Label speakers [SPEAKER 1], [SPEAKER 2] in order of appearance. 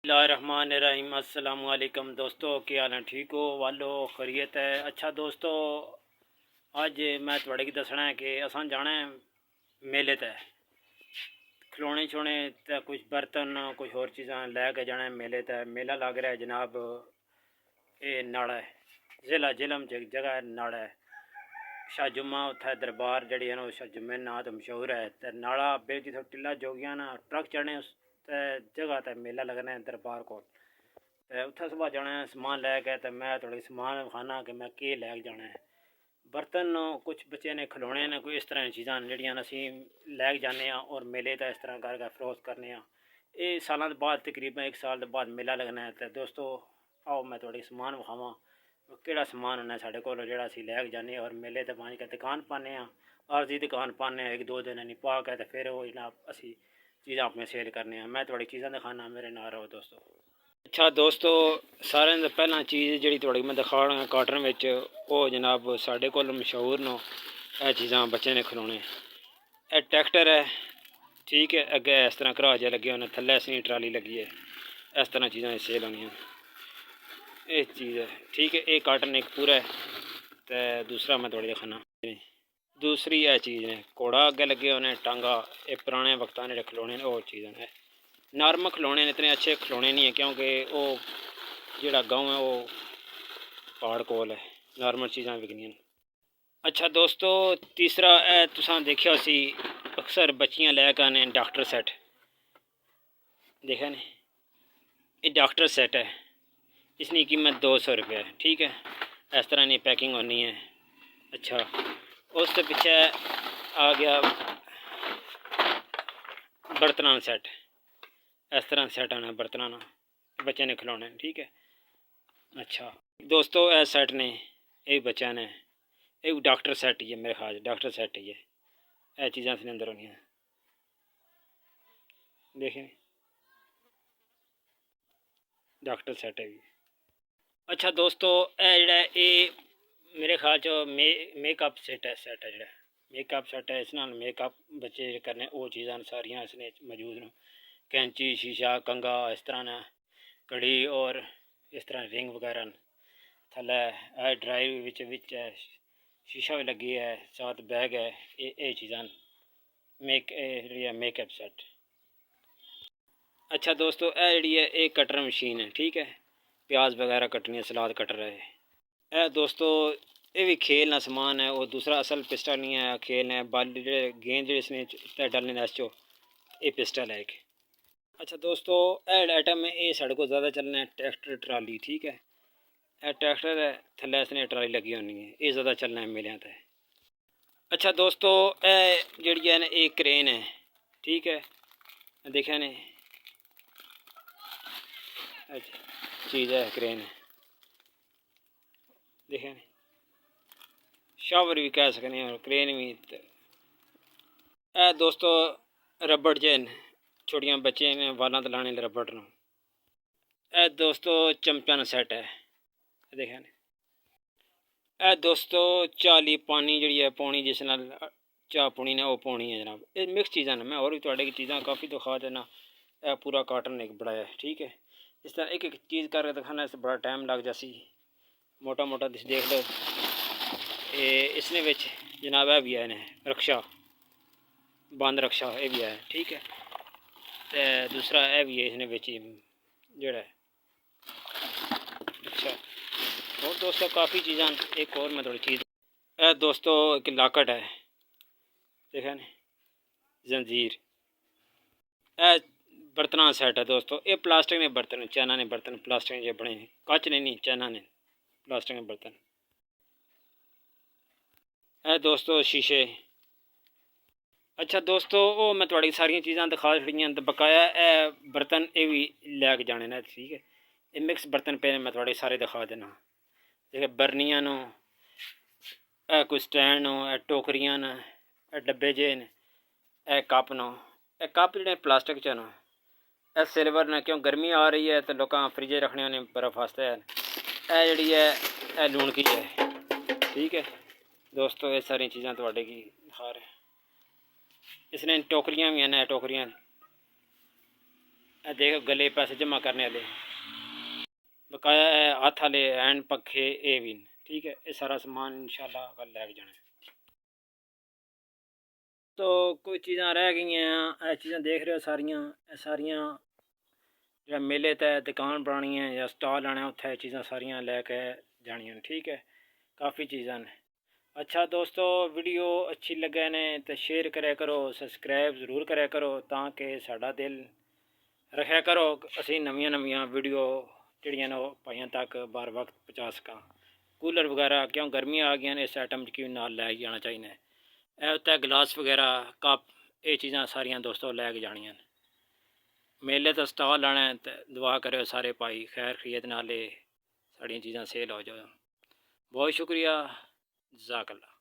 [SPEAKER 1] बिस्मिल्लाहिर्रहमानिर्रहीम। अस्सलाम वालेकुम दोस्तों, क्या हाल है? ठीक हो वालो? खैरियत है? अच्छा दोस्तों, अज मैं थोड़े की दसना है कि असां जाना है मेले ते खिलौने छोने ते कुछ बर्तन कुछ होर चीज़ां लैके जाना है मेले ते। मेला लग रहा है जनाब, ये नाड़ा है ज़िला जिलम च जगह है नाड़ा है शाह जुम्मा। उत्थे दरबार जड़ी है ना शाह जुम्मे नां तो मशहूर है। तो नाड़ा बिल जित्थों टिल्ला जोगियां ना ट्रक चढ़ने उस जगह ते मेला लगना है दरबार को। उत्थे सुबह जाना है समान लैके। तो मैं थोड़ी समान खाना कि मैं केह् लैके जाना है। बर्तन कुछ बच्चे ने खिलौने ने कोई इस तरह चीज़ां जड़ियां असी लैके जाने और मेले का इस तरह करके फरोख्त करने। ये सालों के बाद तकरीबन एक साल के बाद मेला लगना है। तो दोस्तों आओ मैं थोड़ी समान विखावां केड़ा समान होना साढ़े कोल जेह्ड़ा असी लैके जाने और मेले ते पानी के दुकान पाने आरजी दुकान पाने एक दो दिन नहीं पा के। तो फिर वो जनाब असी चीज़ां अपने सेल करने। मैं थोड़ी चीज़ां दिखाना, मेरे नाल रहो दोस्तों। अच्छा दोस्तों, सारें तो पहला चीज़ जी थोड़ी मैं दिखा काटन में वो जनाब साढ़े कोल मशहूर न यह चीज़ां बच्चे ने खिलौने। यह ट्रैक्टर है, ठीक है। अगे इस तरह घराजे लगे होने, थल्ले असी ट्राली लगी है, इस तरह चीज़ां सेल होनी। ये चीज़ है, ठीक है। एक काटन एक पूरा है। तो दूसरा मैं थोड़ी दिखाना। दूसरी यह चीज़ ने घोड़ा अगे लगे होने, टांगा। ये पुराने वक्तां ने खिलौने और चीज़ां ने नॉर्मल खिलौने ने, इतने अच्छे खिलौने नहीं है क्योंकि वो जेड़ा गाँव है वो पहाड़ कोल है, नॉर्मल चीज़ां बिकनियां। अच्छा दोस्तों, तीसरा है तुसां देखिया सी अक्सर बच्चियां लैके आने डॉक्टर सैट, देखा ने ये डॉक्टर सेट है। इसकी कीमत 200 रुपये है, ठीक है। इस तरह की पैकिंग होनी है। अच्छा, उस पीछे आ गया बर्तना सेट, इस तरह सेट आना बर्तना बच्चे ने खिलौने, ठीक है। अच्छा दोस्तों, यह सेट ने ये बच्चा ने एक डॉक्टर सेट ही है, मेरे ख्याल डॉक्टर सेट ही है। यह चीज़ां इसके अंदर होनी देखें, डॉक्टर सेट है भी। अच्छा दोस्तों, यह जड़ा ये मेरे ख्याल च मेकअप सेट है जड़ा मेकअप सेट है। इस नाल मेकअप बच्चे करने वो चीज़ां सारियां इसने मौजूद न। कैंची, शीशा, कंघा, इस तरह न घड़ी और इस तरह रिंग वगैरह थल्ले ड्राइव विच है, शीशा भी लगी है, साथ बैग है। ये चीज़ां मेकअप सेट। अच्छा दोस्तों, यह जी है एक कटर मशीन है, ठीक है। प्याज वगैरह कटनी है, सलाद कट रहे है। यह दोस्तों ये भी खेल ना समान है, और दूसरा असल पिस्टल नहीं है, खेल है बल जो गेंद जो इसने डालने चो ये पिस्टल है एक। अच्छा दोस्तों, यह आइटम है ये साढ़े को ज़्यादा चलना है ट्रैक्टर ट्राली, ठीक है। यह ट्रैक्टर है, थल्ले इसने ट्राली लगी होनी है, ये ज़्यादा चलना है मेले ते। अच्छा दोस्तों, यह जी है ना एक क्रेन है, ठीक है। देखा ने अच्छा चीज़ है क्रेन है, देखें शावर भी कह सकते हैं और क्रेन भी। दोस्तों रबड़ जैन छोटियां बच्चे ने वालों तो लाने रबड़ न। दोस्तों चमचन सेट है, देखें। दोस्तों चाली पानी जी है पौनी, जिस नाल चाह पुनी ने वो पौनी है जनाब। ये मिक्स चीज़ां मैं और भी थोड़े की चीज़ां काफ़ी दिखा देना। पूरा कार्टन एक बड़ा है, ठीक है। इस तरह एक एक चीज़ करके दिखाना इससे बड़ा टाइम लग जासी। मोटा मोटा तुम देख लो। इसने विच जनाब है भी है ने रक्षा बंद रक्षा ये भी है, ठीक है। तो दूसरा है भी है इसने विच जड़ा है। अच्छा और दोस्तों काफ़ी चीज़ां एक और मैं थोड़ी चीज़ दोस्तों एक लाकट है, देखा ने जंजीर। बर्तना सेट है दोस्तों, ये प्लास्टिक ने बर्तन, चाइना ने बर्तन प्लास्टिक के बने, कच ने नहीं, चाइना ने प्लास्टिक के बर्तन। दोस्तों शीशे। अच्छा दोस्तों, वो मैं थोड़ी सारिया चीज़ां दिखा छड़ियां, तो बकाया बर्तन ये भी लैके जाने ने, ठीक है। ये मिक्स बर्तन पे मैं थोड़े सारे दिखा देना। देखिए बरनियां नो, कोई स्टैंड नो, टोकरियां न, डब्बे जे न, कप नो। कप जो प्लास्टिक च न, सिल्वर ने, क्यों गर्मी आ रही है तो लोग फ्रिजे रखने ने बर्फ वास्ते है। जी है लूनकी है, ठीक है दोस्तों। ये सारी चीज़ां थोड़े की दिखा रहे। इसने टोकरियां भी हैं, टोकरियां देखो गले पैसे जमा करने वाले बकाया है, हाथ वाले एंड पखे ए भी। ठीक है, ये सारा समान इंशाल्लाह कल लैके जाना। तो कोई चीज़ां रह गई हैं, चीज़ां देख रहे हो सारियां, सारियां जो मेले ते दुकान बनानी है या स्टॉल लाना है, उत्थे चीज़ां सारियां लैके जानियां। ठीक है, काफ़ी चीज़ां ने। अच्छा दोस्तों, वीडियो अच्छी लगे ने तो शेयर करे करो, सब्सक्राइब ज़रूर करे करो, ताकि साड़ा दिल रखा करो असी नवीं नवीं वीडियो जड़ियां ने भाइयों तक बार वक्त पहुँचा सका। कूलर वगैरह क्यों गर्मियाँ आ गई, इस आइटम क्यों नाल लै जाना चाहिए। ਇਹ उत्ते गिलास वगैरह कप, ये चीज़ां सारियां दोस्तों लैके जानियां। मेले तो स्टॉल लाना है तो दुआ करो सारे भाई खैर खरीद नाले साड़ियां चीज़ां सेल हो जाओ। बहुत शुक्रिया, जज़ाकल्लाह।